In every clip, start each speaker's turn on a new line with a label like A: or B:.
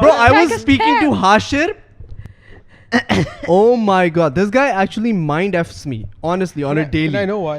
A: Bro, I was speaking to Hashir. Oh my god, this guy actually mind f's me honestly on a daily.
B: I know why.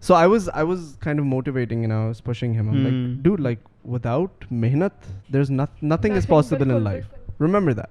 A: So I was kind of motivating, you know, I was pushing him. I'm like, dude, like without mehnat, there's nothing is possible in life. Remember that.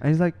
A: And he's like,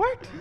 B: What?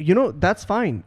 A: you know that's fine.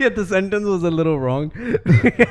A: Yeah, the sentence was a little wrong.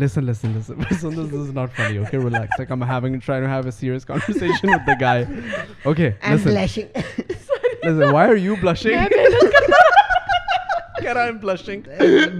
A: Listen. This is not funny. Okay, relax. Like I'm trying to have a serious conversation with the guy. Okay,
C: I'm blushing.
A: Listen, why are you blushing? Kya I'm blushing?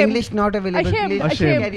C: English not available.
D: Ashamed.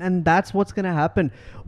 A: and that's what's gonna happen.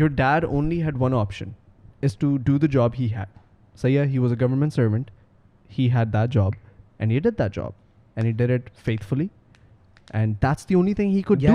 A: your dad only had one option, is to do the job he had. So yeah, he was a government servant. He had that job and he did that job and he did it faithfully, and that's the only thing he could do.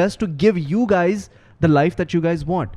A: best to give you guys the life that you guys want.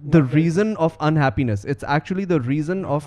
A: the reason of unhappiness. It's actually the reason of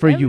A: for you.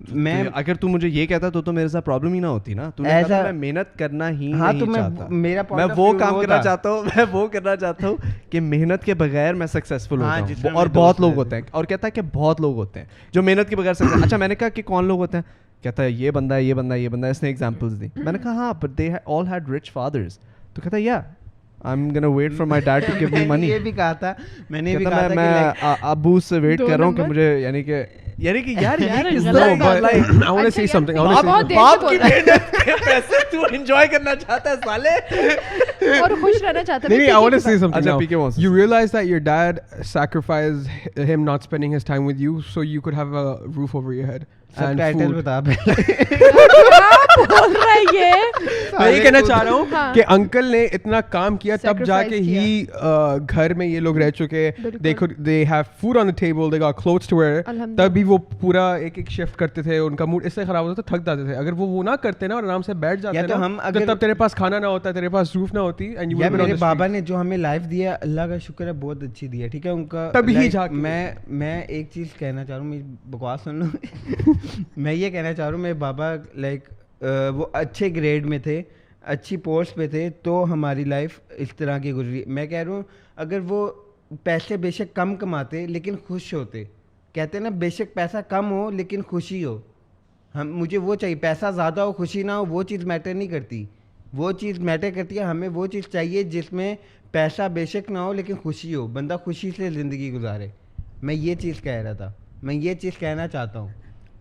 C: میں
A: اگر تو مجھے یہ کہتا تو میرے ساتھ problem ہی نہ ہوتی نا. تو نے کہا میں محنت کرنا ہی نہیں چاہتا, میں وہ کام کرنا چاہتا ہوں, میں وہ کرنا چاہتا ہوں کہ محنت کے بغیر میں سکسیزفل ہوتا ہوں. اور بہت لوگ ہوتے ہیں, اور کہتا ہے کہ بہت لوگ ہوتے ہیں جو محنت کے بغیر سکسیز. اچھا میں نے کہا کہ کون لوگ ہوتے ہیں, کہتا ہے یہ بندہ ہے, یہ بندہ ہے, یہ بندہ ہے, اس نے ایگزامپلس دی. میں نے کہا ہاں but they all had rich fathers. تو کہتا ہے یا I'm gonna wait for my dad to give me money.
C: یہ بھی کہا تھا, میں نے بھی کہا تھا
A: میں ابو سے ویٹ کر رہا ہوں کہ مجھے یعنی کہ یار یہ کس طرح کا like
B: I want to say something.
A: باپ کی محنت کے پیسے تو انجوائے کرنا چاہتا ہے سالے,
D: اور خوش رہنا چاہتا ہے.
B: Maybe I want to say something
A: Acha,
B: now.
A: PK wants to
B: You realize that your dad sacrificed him not spending his time with you so you could have a roof over your head
C: sub
B: and
C: title
B: food.
C: بتا
D: بول رہا ہے یہ.
B: میں یہ کہنا چاہ رہا ہوں
D: ہاں.
B: کہ انکل نے اتنا کام کیا تب جا کے
D: Sacrifice
B: ہی گھر میں یہ لوگ رہ چکے. They have food on the table, they got clothes to wear. تب بھی وہ پورا ایک ایک شفٹ کرتے تھے, ان کا موڈ اس سے خراب ہوتا تھا, تھک جاتے تھے. اگر وہ نہ کرتے نا اور آرام سے بیٹھ جاتے نا, تب تیرے پاس کھانا نہ ہوتا, تیرے پاس روف نہ ہوتی.
C: میرے بابا نے جو ہمیں لائف دیا, اللہ کا شکر ہے, بہت اچھی دی ہے, ٹھیک ہے. ان کا
B: تبھی جا کے
C: میں ایک چیز کہنا چاہ رہا ہوں, میری بکواس سن لو. میں یہ کہنا چاہ رہا ہوں, میرے بابا لائک وہ اچھے گریڈ میں تھے, اچھی پوسٹ پہ تھے, تو ہماری لائف اس طرح کی گزری. میں کہہ رہا ہوں اگر وہ پیسے بے شک کم کماتے لیکن خوش ہوتے, کہتے ہیں نا بے شک پیسہ کم ہو لیکن خوشی ہو, مجھے وہ چاہیے. پیسہ زیادہ ہو خوشی نہ ہو, وہ چیز میٹر نہیں کرتی. وہ چیز میٹر کرتی ہے, ہمیں وہ چیز چاہیے جس میں پیسہ بے شک نہ ہو لیکن خوشی ہو, بندہ خوشی سے زندگی گزارے. میں یہ چیز کہہ رہا تھا, میں یہ چیز کہنا چاہتا ہوں.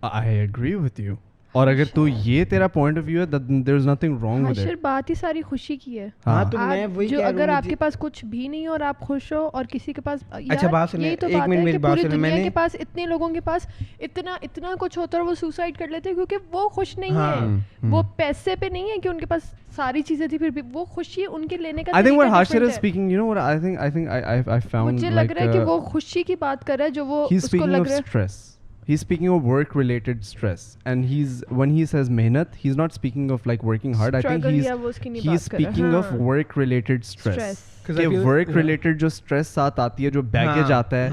A: I agree with you. اور اگر تو یہ تیرا پوائنٹ آف ویو ہے, there is nothing wrong with it.
D: بات ہی ساری خوشی کی ہے.
C: ہاں تو میں وہی
D: جو اگر آپ کے پاس کچھ بھی نہیں اور آپ خوش ہو, اور کسی کے پاس,
C: اچھا بات سنیں,
D: یہی تو
C: ایک منٹ میری بات سنیں. میں نے
D: کے پاس اتنے لوگوں کے پاس اتنا کچھ ہوتا ہے اور وہ سوسائڈ کر لیتے ہیں کیونکہ وہ خوش نہیں ہے. وہ پیسے پہ نہیں ہے کہ ان کے پاس ساری چیزیں تھی, پھر بھی وہ خوشی ان کے لینے کا.
A: I think what Hashir is speaking, you know what I think I found,
D: مجھے لگ رہا ہے کہ وہ خوشی کی بات کر رہا ہے جو وہ اس کو لگ رہا ہے.
A: stress. He's speaking of work-related stress, and when he says mehnat, he's not speaking of like working hard. I think he's speaking of work-related stress. کہ ورک ریلیٹڈ جو اسٹریس ساتھ آتی ہے, جو بیگیج آتا ہے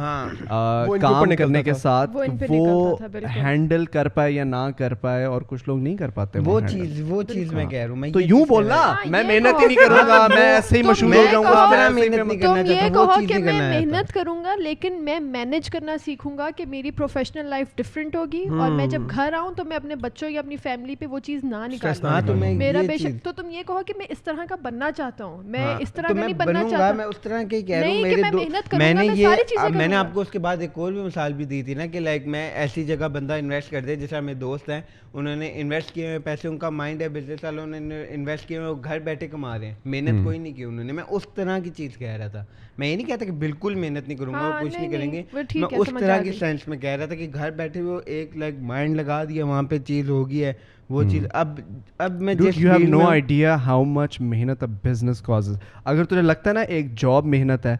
A: کام کرنے کے ساتھ, وہ ہینڈل کر پائے یا نہ کر پائے, اور کچھ لوگ نہیں کر پاتے
C: وہ چیز میں کہہ رہا ہوں.
A: تو یوں بولنا میں محنت ہی نہیں کروں گا, میں ایسے ہی مشہور ہو جاؤں گا.
D: تم یہ کہو کہ میں محنت کروں گا لیکن میں مینیج کرنا سیکھوں گا, کہ میری پروفیشنل لائف ڈفرینٹ ہوگی, اور میں جب گھر آؤں تو میں اپنے بچوں یا اپنی فیملی پہ وہ چیز نہ نکالوں. میرا بے شک, تو تم یہ کہو کہ میں اس طرح کا بننا چاہتا ہوں, میں اس طرح کا نہیں بننا.
C: میں اس طرح کے کہہ رہا ہوں. میں نے آپ کو اس کے بعد ایک اور بھی مثال بھی دی تھی نا, کہ لائک میں ایسی جگہ بندہ انویسٹ کر دے, جیسے ہمیں دوست ہیں, انہوں نے انویسٹ کیے ہوئے پیسے, ان کا مائنڈ ہے بزنس والوں نے انویسٹ کیے ہوئے, وہ گھر بیٹھے کما رہے ہیں, محنت کوئی نہیں کی انہوں نے. میں اس طرح کی چیز کہہ رہا تھا. میں یہ نہیں کہتا کہ بالکل محنت نہیں کروں گا اور کچھ نہیں کریں گے, میں اس طرح کی سینس میں کہہ رہا تھا کہ گھر بیٹھے ہوئے ایک لائک مائنڈ لگا دیا, وہاں پہ چیز ہوگی ہے وہ چیز. اب میں
A: you have no idea how much محنت a business causes. اگر تجھے لگتا ہے نا ایک جاب محنت ہے,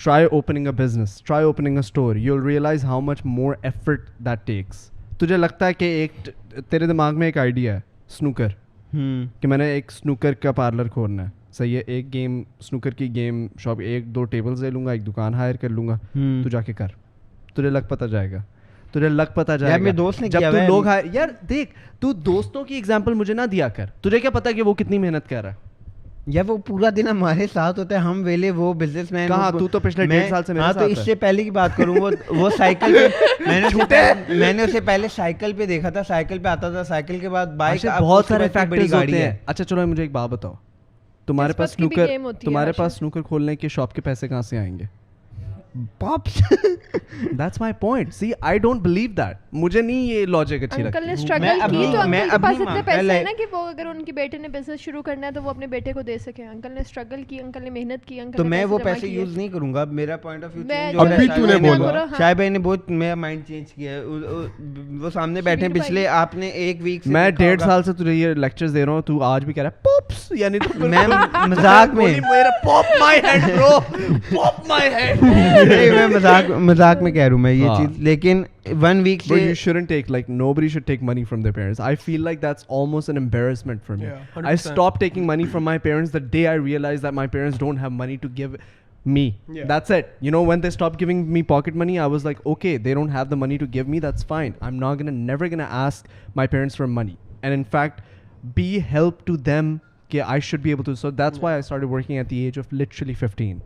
A: try opening a business, try opening a store, you'll realize how much more effort that takes. تجھے لگتا ہے کہ ایک تیرے دماغ میں ایک آئیڈیا ہے سنوکر, کہ میں نے ایک سنوکر کا پارلر کھولنا ہے, صحیح ہے, ایک گیم سنوکر کی گیم شاپ, 1-2 ٹیبلز لے لوں گا, ایک دکان ہائر کر لوں گا, تو جا کے کر, تجھے لگ پتہ جائے گا, تجھے لگ پتہ جائے گا. جب تو لوگ یار دیکھ, تو دوستوں کی ایگزامپل مجھے نہ دیا کر, تجھے کیا پتا کہ وہ کتنی محنت کر رہا ہے,
C: یا وہ پورا دن ہمارے ساتھ ہوتا ہے, ہم ویلے, وہ بزنس مین.
A: کہاں تو پچھلے 1.5 سال سے میرے ساتھ ہے.
C: تو اس سے پہلے کی بات کروں, وہ سائیکل پہ میں نے اسے پہلے سائیکل پہ دیکھا تھا, سائیکل پہ آتا تھا, سائیکل کے بعد بائک.
A: بہت سارے فیکٹرز ہوتے ہیں. اچھا چلو مجھے ایک بات بتاؤ, تمہارے پاس سنوکر کھولنے کے شاپ کے پیسے کہاں سے آئیں گے؟
C: پاپس.
A: That's my point. See, I don't believe that. مجھے نہیں یہ لاجک اچھی لگتی.
D: انکل نے اسٹرگل کی تو انکل کے پاس اتنے پیسے ہیں نا کہ وہ اگر ان کے بیٹے نے بزنس شروع کرنا ہے تو وہ اپنے بیٹے کو دے سکے. انکل نے اسٹرگل کی, انکل نے محنت کی, انکل
C: تو میں وہ پیسے یوز نہیں کروں گا. میرا پوائنٹ آف ویو چینج
B: ہو رہا ہے.
C: شاہ بھائی نے بہت میرا مائنڈ چینج کیا ہے, وہ سامنے بیٹھے پچھلے آپ نے ایک ویک سے.
A: میں 1.5 سال سے تجھے یہ لیکچرز دے رہا ہوں, تو آج بھی کہہ رہا ہے پاپس, یعنی
C: میں مذاق میں
A: پاپ مائی ہیڈ برو, پاپ مائی ہیڈ.
C: میں مذاق میں کہہ رہا ہوں میں یہ چیز, لیکن 1 week سے
A: you shouldn't take, like nobody should take money from their parents. I feel like that's almost an embarrassment for me. I stopped taking money from my parents the day I realized that my parents don't have money to give me.
B: Yeah.
A: That's it. You know, when they stopped giving me pocket money, I was like, okay, they don't have the money to give me, that's fine. I'm never gonna ask my parents for money, and in fact be help to them. I should be able to. So that's why I started working at the age of literally 15.